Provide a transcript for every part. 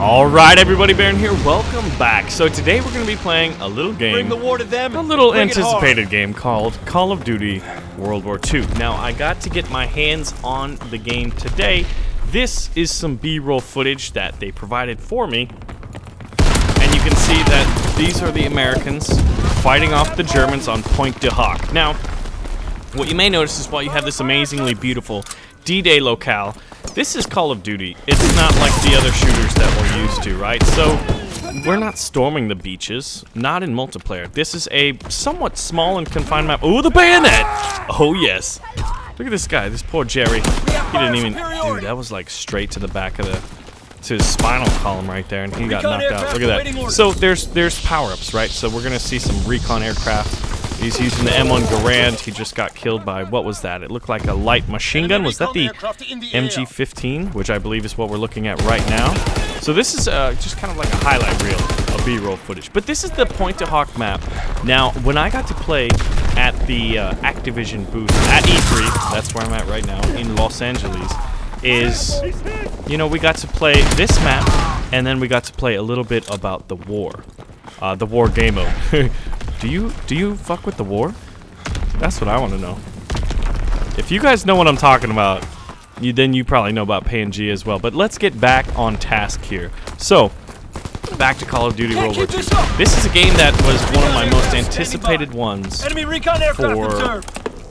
Alright everybody, Baron here, welcome back. So today we're going to be playing a little game, Bring the war to them, a little bring it anticipated game called Call of Duty World War II. Now I got to get my hands on the game today. This is some B-roll footage that they provided for me. And you can see that these are the Americans fighting off the Germans on Pointe du Hoc. Now, what you may notice is while you have this amazingly beautiful D-Day locale, this is Call of Duty. It's not like the other shooters that we're used to, right? So, we're not storming the beaches, not in multiplayer. This is a somewhat small and confined map. Oh, the bayonet! Oh, yes. Look at this guy, this poor Jerry. He didn't even... Dude, that was like straight to the back of to his spinal column right there, and he got knocked out. Look at that. So, there's power-ups, right? So, we're going to see some recon aircraft. He's using the M1 Garand. He just got killed by, what was that? It looked like a light machine gun. Was that the MG-15, which I believe is what we're looking at right now? So this is just kind of like a highlight reel of B-roll footage. But this is the Pointe du Hoc map. Now, when I got to play at the Activision booth at E3, that's where I'm at right now, in Los Angeles, is, you know, we got to play this map, and then we got to play a little bit about the war game mode. Do you fuck with the war? That's what I want to know. If you guys know what I'm talking about, then you probably know about PNG as well. But let's get back on task here. So, back to Call of Duty World War II. This is a game that was one of my most anticipated ones for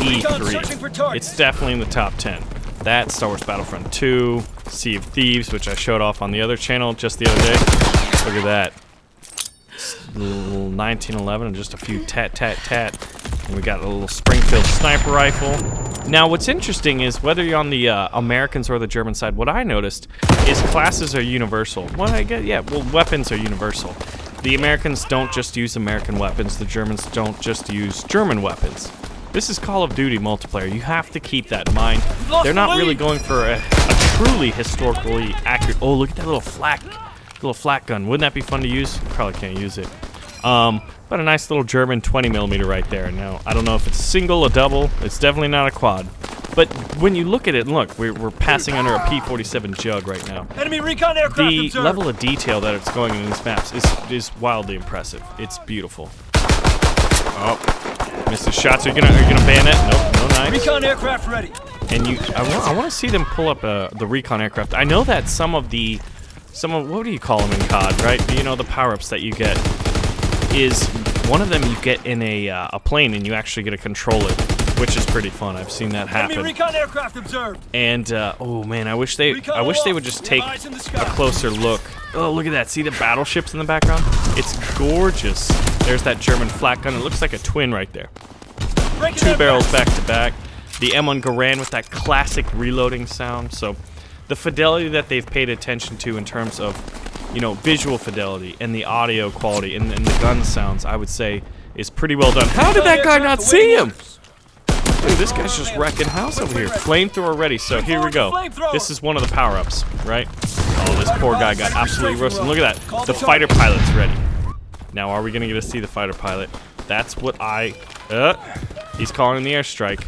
E3. It's definitely in the top 10. That, Star Wars Battlefront 2, Sea of Thieves, which I showed off on the other channel just the other day. Look at that. Little 1911 and just a few tat. And we got a little Springfield sniper rifle. Now what's interesting is whether you're on the Americans or the German side, what I noticed is classes are universal. Well, I guess, yeah, well, weapons are universal. The Americans don't just use American weapons, the Germans don't just use German weapons. This is Call of Duty multiplayer. You have to keep that in mind. They're not really going for a truly historically accurate... Oh, look at that little flak gun. Wouldn't that be fun to use? Probably can't use it. But a nice little German 20mm right there. Now, I don't know if it's a single or double. It's definitely not a quad. But when you look at it, look, we're passing under a P-47 Jug right now. Enemy recon aircraft the observed. level of detail that it's going in these maps is wildly impressive. It's beautiful. Oh, missed his shots. Are you gonna bayonet? Nope, no knives. Recon aircraft ready. And I want to see them pull up the recon aircraft. I know that some of what do you call them in COD, right? You know, the power-ups that you get is one of them you get in a plane and you actually get to control it, which is pretty fun. I've seen that happen. Enemy recon aircraft observed. And oh man, I wish they would just take a closer look. Oh, look at that! See the battleships in the background? It's gorgeous. There's that German flak gun. It looks like a twin right there. Two barrels back to back. The M1 Garand with that classic reloading sound. So. The fidelity that they've paid attention to in terms of, you know, visual fidelity and the audio quality and the gun sounds, I would say, is pretty well done. How did that guy not see him? Dude, this guy's just wrecking house over here. Flamethrower ready, so here we go. This is one of the power-ups, right? Oh, this poor guy got absolutely roasted. Look at that. The fighter pilot's ready. Now, are we going to get to see the fighter pilot? That's what he's calling in the airstrike.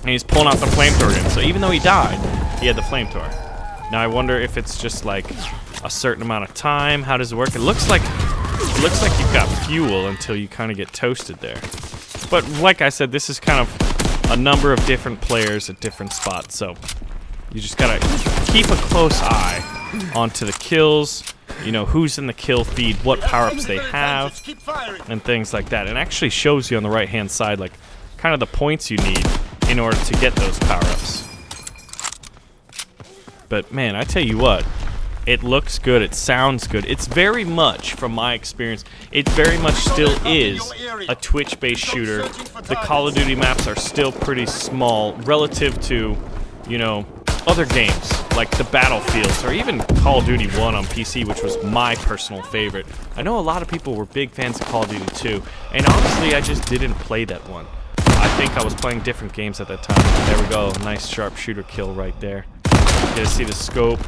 And he's pulling out the flamethrower again. So even though he died, he had the flamethrower. Now I wonder if it's just like a certain amount of time. How does it work? It looks like you've got fuel until you kind of get toasted there. But like I said, this is kind of a number of different players at different spots. So you just gotta keep a close eye onto the kills. You know, who's in the kill feed, what power-ups they have, and things like that. It actually shows you on the right-hand side, like, kind of the points you need in order to get those power-ups. But man, I tell you what, it looks good, it sounds good. It's very much, from my experience, it very much still is a Twitch-based shooter. The Call of Duty maps are still pretty small relative to, you know, other games like the Battlefields or even Call of Duty 1 on PC, which was my personal favorite. I know a lot of people were big fans of Call of Duty 2, and honestly, I just didn't play that one. I think I was playing different games at that time. There we go, nice sharpshooter kill right there. You get to see the scope,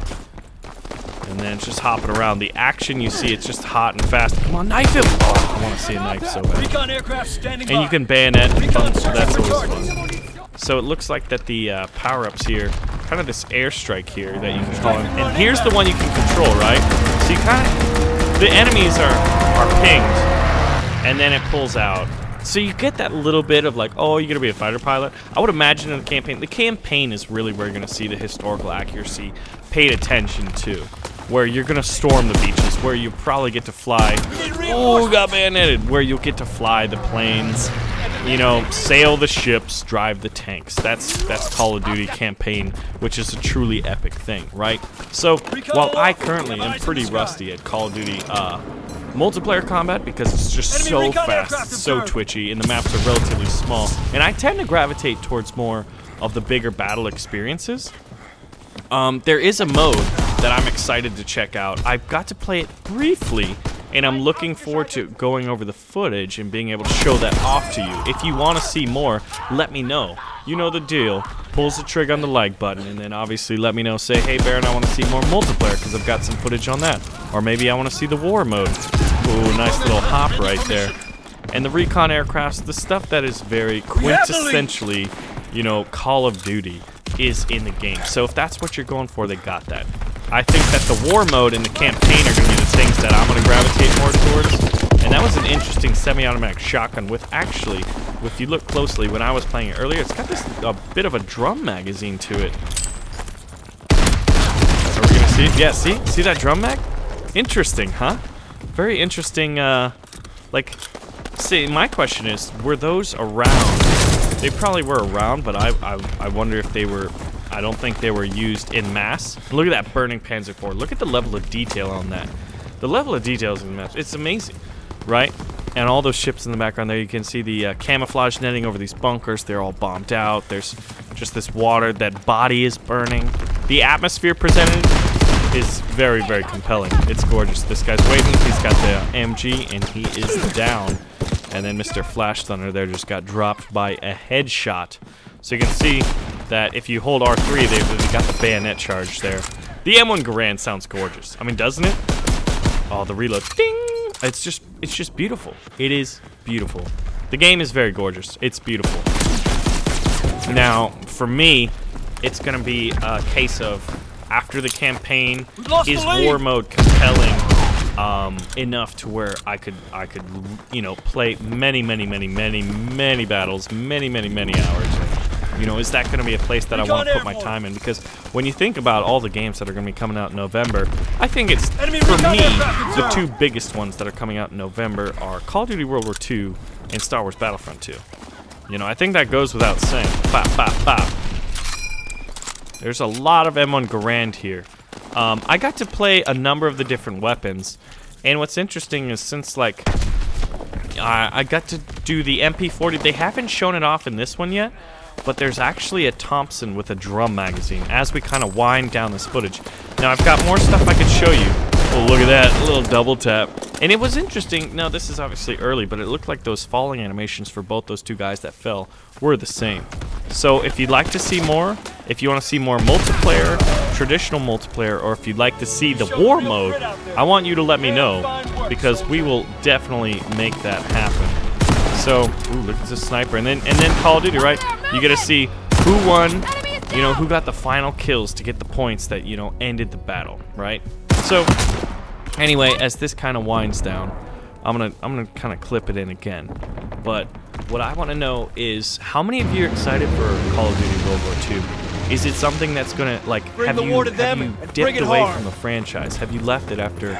and then it's just hopping around. The action you see, it's just hot and fast. Come on, knife him! Oh, I want to see a knife so bad. And you can bayonet, that's always fun. So it looks like that the power-ups here, kind of this airstrike here that you can call them. And here's the one you can control, right? So you kind of, the enemies are pinged, and then it pulls out. So you get that little bit of like, oh, you're gonna be a fighter pilot. I would imagine in the campaign is really where you're gonna see the historical accuracy paid attention to, where you're gonna storm the beaches, where you probably get to fly. Oh, got bayoneted. Where you'll get to fly the planes, you know, sail the ships, drive the tanks. That's Call of Duty campaign, which is a truly epic thing, right? So while I currently am pretty rusty at Call of Duty multiplayer combat because it's just so fast, so twitchy, and the maps are relatively small, and I tend to gravitate towards more of the bigger battle experiences. There is a mode that I'm excited to check out. I've got to play it briefly, and I'm looking forward to going over the footage and being able to show that off to you. If you want to see more, let me know. You know the deal. Pulls the trigger on the like button, and then obviously let me know. Say, hey Baron, I want to see more multiplayer because I've got some footage on that. Or maybe I want to see the war mode. Ooh, nice little hop right there. And the recon aircrafts, the stuff that is very quintessentially, you know, Call of Duty is in the game. So if that's what you're going for, they got that. I think that the war mode and the campaign are going to be the things that I'm going to gravitate more towards. And that was an interesting semi-automatic shotgun with actually, if you look closely when I was playing it earlier, it's got this a bit of a drum magazine to it. Are we going to see it? Yeah, see that drum mag? Interesting, huh? Very interesting, like, see, my question is, were those around? They probably were around, but I wonder if they were, I don't think they were used in mass. Look at that burning Panzer IV. Look at the level of detail on that. The level of details in the map, it's amazing, right? And all those ships in the background there, you can see the camouflage netting over these bunkers. They're all bombed out. There's just this water. That body is burning. The atmosphere presented is very, very compelling. It's gorgeous. This guy's waving. He's got the MG, and he is down. And then Mr. Flash Thunder there just got dropped by a headshot. So you can see that if you hold R3, they've got the bayonet charge there. The M1 Garand sounds gorgeous. I mean, doesn't it? Oh, the reload. Ding! It's just beautiful. It is beautiful. The game is very gorgeous. It's beautiful. Now, for me, it's going to be a case of after the campaign, is war mode compelling enough to where I could you know, play many battles, many hours. You know, is that going to be a place that I want to put my time in? Because when you think about all the games that are going to be coming out in November, I think it's, for me, the two biggest ones that are coming out in November are Call of Duty World War II and Star Wars Battlefront 2. You know, I think that goes without saying. Bop, bop, bop. There's a lot of M1 Garand here. I got to play a number of the different weapons, and what's interesting is since, like, I got to do the MP40, they haven't shown it off in this one yet, but there's actually a Thompson with a drum magazine as we kind of wind down this footage. Now, I've got more stuff I could show you. Oh, look at that, a little double tap. And it was interesting. Now, this is obviously early, but it looked like those falling animations for both those two guys that fell were the same. So if you'd like to see more, if you want to see more multiplayer, traditional multiplayer, or if you'd like to see the war mode, I want you to let me know, because we will definitely make that happen. So, ooh, look at this sniper, and then Call of Duty, right? You get to see who won, you know, who got the final kills to get the points that, you know, ended the battle, right? So, anyway, as this kind of winds down, I'm gonna kind of clip it in again. But what I want to know is, how many of you are excited for Call of Duty World War II? Is it something that's gonna, like, have you dipped away from the franchise? Have you left it after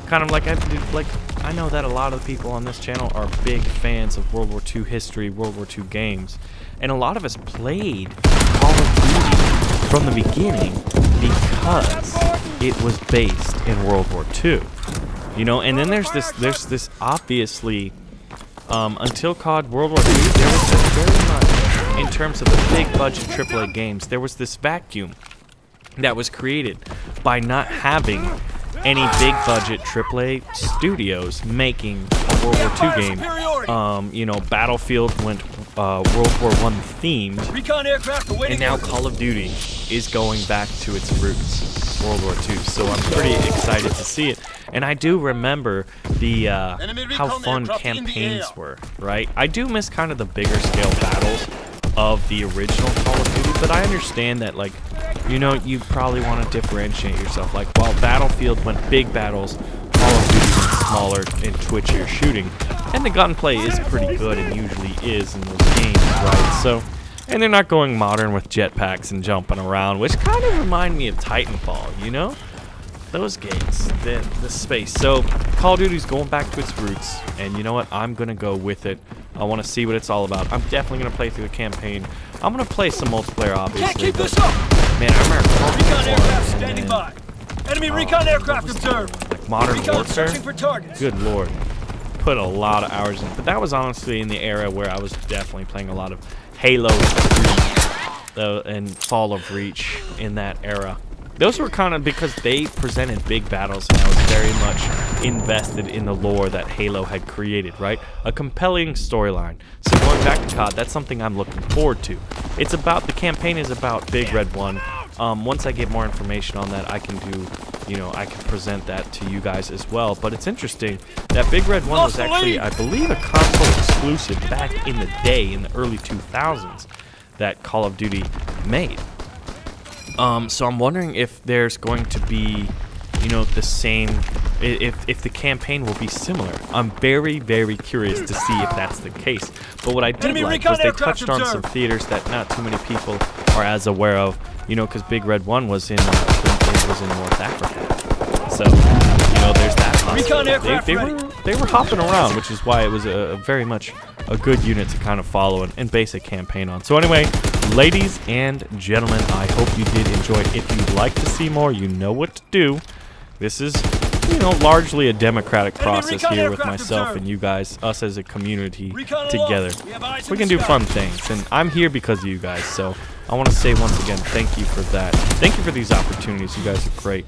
kind of like I know that a lot of people on this channel are big fans of World War II history, World War II games, and a lot of us played Call of Duty from the beginning because it was based in World War II, you know. And then there's this obviously until COD World War II, there was this very much, in terms of the big budget AAA games, there was this vacuum that was created by not having any big budget AAA studios making a World War II game. You know, Battlefield went World War I themed, and now Call of Duty is going back to its roots, World War II. So I'm pretty excited to see it. And I do remember the how fun campaigns were, right? I do miss kind of the bigger scale battles, of the original Call of Duty, but I understand that, like, you know, you probably want to differentiate yourself. Like, while Battlefield went big battles, Call of Duty went smaller and twitchier shooting. And the gunplay is pretty good, and usually is in those games, right? So, and they're not going modern with jetpacks and jumping around, which kind of remind me of Titanfall, you know? Those games, the space. So, Call of Duty's going back to its roots, and you know what? I'm gonna go with it. I want to see what it's all about. I'm definitely gonna play through the campaign. I'm gonna play some multiplayer, obviously. Can't keep but, this up. man, I remember Call of Duty Recon 1, aircraft and standing then, by. Enemy recon aircraft what was the other observed. one? Like Modern Recon Warfare. searching for targets. Good lord, put a lot of hours in. But that was honestly in the era where I was definitely playing a lot of Halo 3 and Fall of Reach in that era. Those were kind of because they presented big battles, and I was very much invested in the lore that Halo had created, right? A compelling storyline. So going back to CoD, that's something I'm looking forward to. It's about, the campaign is about Big Red 1. Once I get more information on that, I can do, you know, I can present that to you guys as well. But it's interesting that Big Red 1 was actually, I believe, a console exclusive back in the day, in the early 2000s, that Call of Duty made. So I'm wondering if there's going to be, you know, the same, if the campaign will be similar. I'm very, very curious to see if that's the case. But what I did like was they touched on some theaters that not too many people are as aware of, you know, because Big Red 1 was in North Africa. So, you know, there's that possibility. They were hopping around, which is why it was a very much a good unit to kind of follow and base a campaign on. So anyway, ladies and gentlemen, I hope you did enjoy it. If you'd like to see more, you know what to do. This is, you know, largely a democratic process here with myself and you guys, us as a community together. We can do fun things, and I'm here because of you guys, so I want to say once again, thank you for that. Thank you for these opportunities. You guys are great.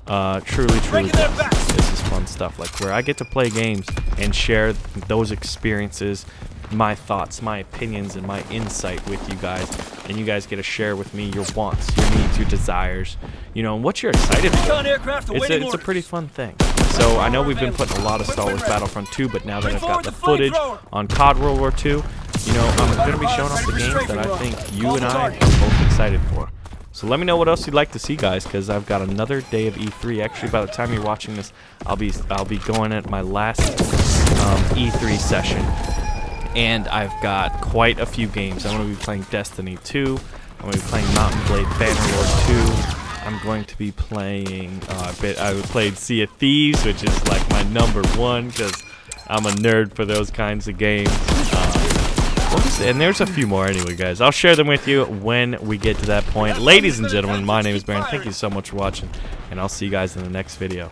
Truly blessed. This is fun stuff, like where I get to play games and share those experiences, my thoughts, my opinions, and my insight with you guys, and you guys get to share with me your wants, your needs, your desires, you know, and what you're excited for. It's a pretty fun thing. So I know we've been putting a lot of Star Wars Battlefront 2, but now that I've got the footage on CoD World War II, you know, I'm going to be showing off the games that I think you and I are both excited for. So let me know what else you'd like to see, guys, because I've got another day of E3. Actually, by the time you're watching this, I'll be going at my last E3 session, and I've got quite a few games. I'm going to be playing Destiny 2. I'm going to be playing Mountain Blade Bannerlord 2. I'm going to be playing. I played Sea of Thieves, which is like my #1 because I'm a nerd for those kinds of games. And there's a few more anyway, guys. I'll share them with you when we get to that point. Ladies and gentlemen, my name is Baron. Thank you so much for watching, and I'll see you guys in the next video.